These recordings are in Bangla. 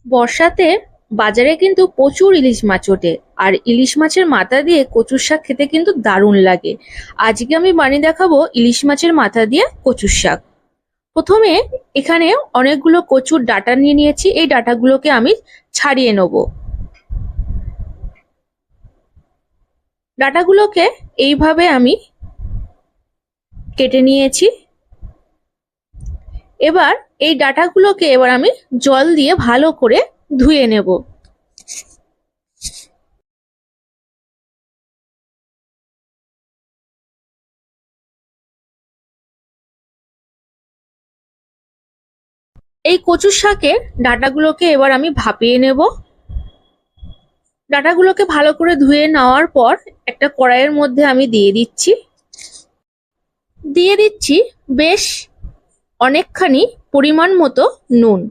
বর্ষাতে বাজারে কিন্তু প্রচুর ইলিশ মাছ ওঠে। আর ইলিশ মাছের মাথা দিয়ে কচুর শাক খেতে কিন্তু দারুণ লাগে। আজকে আমি বানিয়ে দেখাবো ইলিশ মাছের মাথা দিয়ে কচুর শাক। প্রথমে এখানে অনেকগুলো কচুর ডাঁটা নিয়ে নিয়েছি, এই ডাঁটাগুলোকে আমি ছাড়িয়ে নেব। ডাঁটাগুলোকে এইভাবে আমি কেটে নিয়েছি। এবার এই ডাঁটাগুলোকে আমি জল দিয়ে ভালো করে ধুয়ে নেব। এই কচুর শাকের ডাঁটাগুলোকে এবার আমি ভাপিয়ে নেব। ডাঁটাগুলোকে ভালো করে ধুয়ে নেওয়ার পর একটা কড়াইয়ের মধ্যে আমি দিয়ে দিচ্ছি বেশ অনেকখানি পরিমাণ মতো নুন।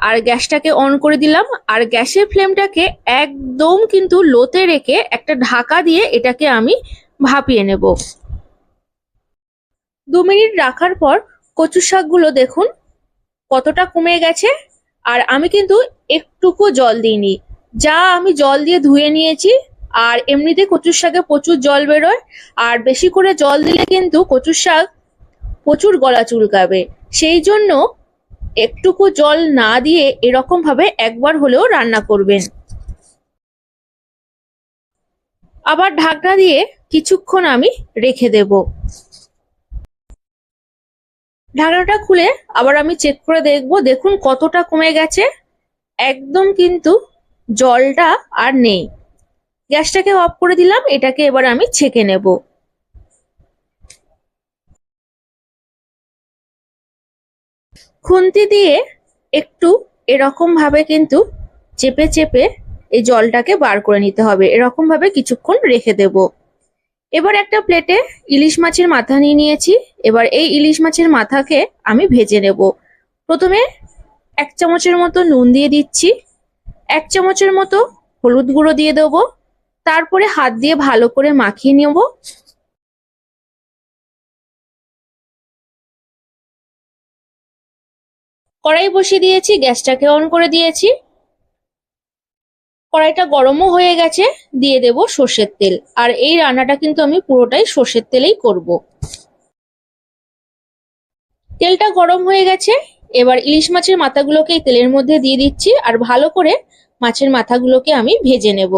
আর গ্যাসটাকে অন করে দিলাম। আর গ্যাসের ফ্লেমটাকে একদম কিন্তু লোতে রেখে একটা ঢাকা দিয়ে এটাকে আমি ভাপিয়ে নেব। 2 মিনিট রাখার পর কচু শাকগুলো দেখুন কতটা কমে গেছে। আর আমি কিন্তু একটুকু জল দিইনি, যা আমি জল দিয়ে ধুয়ে নিয়েছি। আর এমনিতে কচুর শাকে প্রচুর জল বেরোয়, আর বেশি করে জল দিলে কিন্তু কচুর শাক প্রচুর গলা চুলকাবে। সেই জন্য একটুকু জল না দিয়ে এরকম ভাবে একবার হলেও রান্না করবেন। আবার ঢাকনা দিয়ে কিছুক্ষণ আমি রেখে দেব। ঢাকনাটা খুলে আবার আমি চেক করে দেখবো, দেখুন কতটা কমে গেছে। একদম কিন্তু জলটা আর নেই। গ্যাসটাকে অফ করে দিলাম, এটাকে এবার আমি ছেঁকে নেব। খুন্তি দিয়ে একটু এরকম ভাবে কিন্তু চেপে চেপে এই জলটাকে বার করে নিতে হবে। এরকম ভাবে কিছুক্ষণ রেখে দেব। এবার একটা প্লেটে ইলিশ মাছের মাথা নিয়ে নিয়েছি। এবার এই ইলিশ মাছের মাথাকে আমি ভেজে নেব। প্রথমে 1 চামচের মতো নুন দিয়ে দিচ্ছি, 1 চামচের মতো হলুদ গুঁড়ো দিয়ে দেবো। তারপরে হাত দিয়ে ভালো করে মাখিয়ে নেব। কড়াই বসিয়ে দিয়েছি, গ্যাসটাকে অন করে দিয়েছি। কড়াইটা গরমও হয়ে গেছে, দিয়ে দেব সর্ষের তেল। আর এই রান্নাটা কিন্তু আমি পুরোটাই সর্ষের তেলেই করব। তেলটা গরম হয়ে গেছে, এবার ইলিশ মাছের মাথাগুলোকে এই তেলের মধ্যে দিয়ে দিচ্ছি। আর ভালো করে মাছের মাথাগুলোকে আমি ভেজে নেব।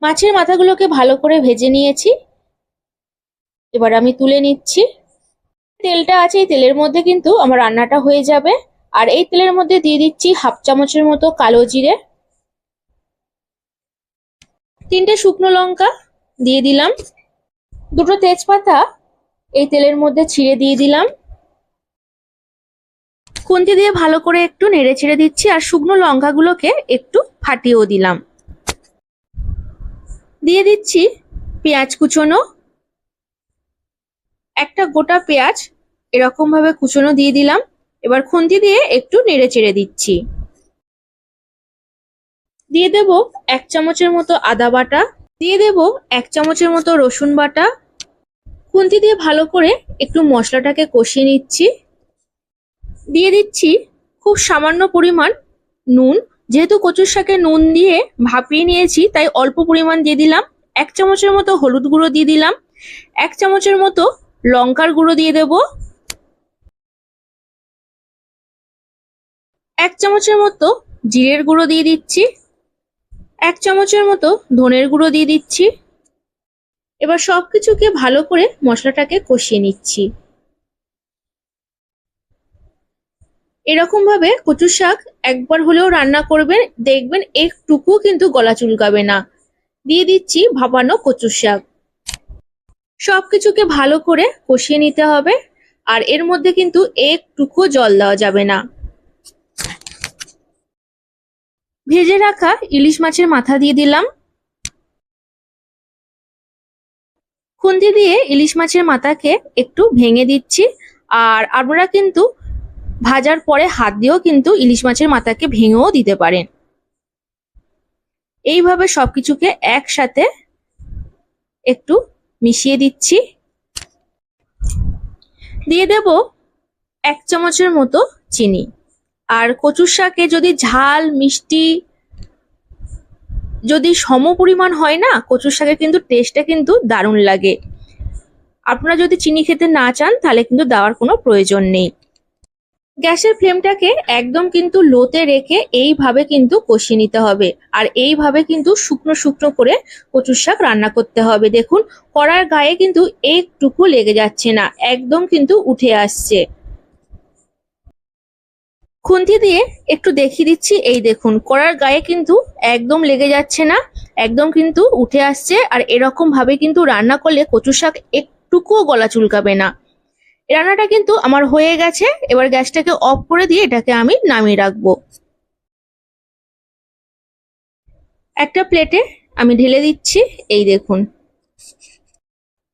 মাছের মাথাগুলোকে ভালো করে ভেজে নিয়েছি, এবার আমি তুলে নিচ্ছি। তেলটা আছে, এই তেলের মধ্যে কিন্তু আমার রান্নাটা হয়ে যাবে। আর এই তেলের মধ্যে দিয়ে দিচ্ছি 1/2 চামচের মতো কালো জিরে, 3টে শুকনো লঙ্কা দিয়ে দিলাম, 2টো তেজপাতা এই তেলের মধ্যে ছিঁড়ে দিয়ে দিলাম। খুন্তি দিয়ে ভালো করে একটু নেড়ে ছেড়ে দিচ্ছি। আর শুকনো লঙ্কাগুলোকে একটু ফাটিয়েও দিলাম। দিয়ে দিচ্ছি পেঁয়াজ কুচোনো, একটা গোটা পেঁয়াজ এরকম ভাবে কুচোনো দিয়ে দিলাম। এবার খুন্তি দিয়ে একটু নেড়ে চেড়ে দিচ্ছি। দিয়ে দেব 1 চামচের মতো আদা বাটা, দিয়ে দেব 1 চামচের মতো রসুন বাটা। খুন্তি দিয়ে ভালো করে একটু মশলাটাকে কষিয়ে নিচ্ছি। দিয়ে দিচ্ছি খুব সামান্য পরিমাণ নুন। যেহেতু কচুর শাকে নুন দিয়ে ভাপিয়ে নিয়েছি, তাই অল্প পরিমাণ দিয়ে দিলাম। 1 চামচের মতো হলুদ গুঁড়ো দিয়ে দিলাম, 1 চামচের মতো লঙ্কার গুঁড়ো দিয়ে দেব, 1 চামচের মতো জিরের গুঁড়ো দিয়ে দিচ্ছি, 1 চামচের মতো ধনের গুঁড়ো দিয়ে দিচ্ছি। এবার সবকিছুকে ভালো করে মশলাটাকে কষিয়ে নিচ্ছি। এরকম ভাবে কচু শাক একবার হলেও রান্না করবেন, দেখবেন একটুকু কিন্তু গলা চুলকাবে না। দিয়ে দিচ্ছি ভাপানো কচু শাক। সবকিছুকে ভালো করে কষিয়ে নিতে হবে। আর এর মধ্যে কিন্তু একটুকু জল দেওয়া যাবে না। ভেজে রাখা ইলিশ মাছের মাথা দিয়ে দিলাম। খুন্তি দিয়ে ইলিশ মাছের মাথাকে একটু ভেঙে দিচ্ছি। আর আপনারা কিন্তু ভাজার পরে হাত দিয়েও কিন্তু ইলিশ মাছের মাথাকে ভেঙেও দিতে পারেন। এইভাবে সবকিছুকে একসাথে একটু মিশিয়ে দিচ্ছি। দিয়ে দেব 1 চামচের মতো চিনি। আর কচুর শাকে যদি ঝাল মিষ্টি যদি সম পরিমাণ হয় না, কচুর শাকের কিন্তু টেস্টটা কিন্তু দারুণ লাগে। আপনারা যদি চিনি খেতে না চান তাহলে কিন্তু দেওয়ার কোনো প্রয়োজন নেই। গ্যাসের ফ্লেমটাকে একদম কিন্তু লোতে রেখে এইভাবে কিন্তু কষিয়ে নিতে হবে। আর এইভাবে কিন্তু শুকনো শুকনো করে কচুর শাক রান্না করতে হবে। দেখুন কড়ার গায়ে কিন্তু একটুকু লেগে যাচ্ছে না, একদম কিন্তু উঠে আসছে। খুন্তি দিয়ে একটু দেখিয়ে দিচ্ছি, এই দেখুন কড়ার গায়ে কিন্তু একদম লেগে যাচ্ছে না, একদম কিন্তু উঠে আসছে। আর এরকম ভাবে কিন্তু রান্না করলে কচু শাক একটুকুও গলা চুলকাবে না। রান্নাটা কিন্তু আমার হয়ে গেছে। এবার গ্যাসটাকে অফ করে দিয়ে এটাকে আমি নামিয়ে রাখবো। একটা প্লেটে আমি ঢেলে দিচ্ছি। এই দেখুন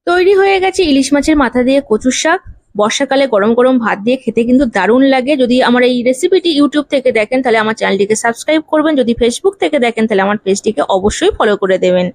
তৈরি হয়ে গেছে ইলিশ মাছের মাথা দিয়ে কচুর শাক। বর্ষাকালে গরম গরম ভাত দিয়ে খেতে কিন্তু দারুণ লাগে। যদি আমার এই রেসিপিটি ইউটিউব থেকে দেখেন তাহলে আমার চ্যানেলটিকে সাবস্ক্রাইব করবেন। যদি ফেসবুক থেকে দেখেন তাহলে আমার পেজটিকে অবশ্যই ফলো করে দেবেন।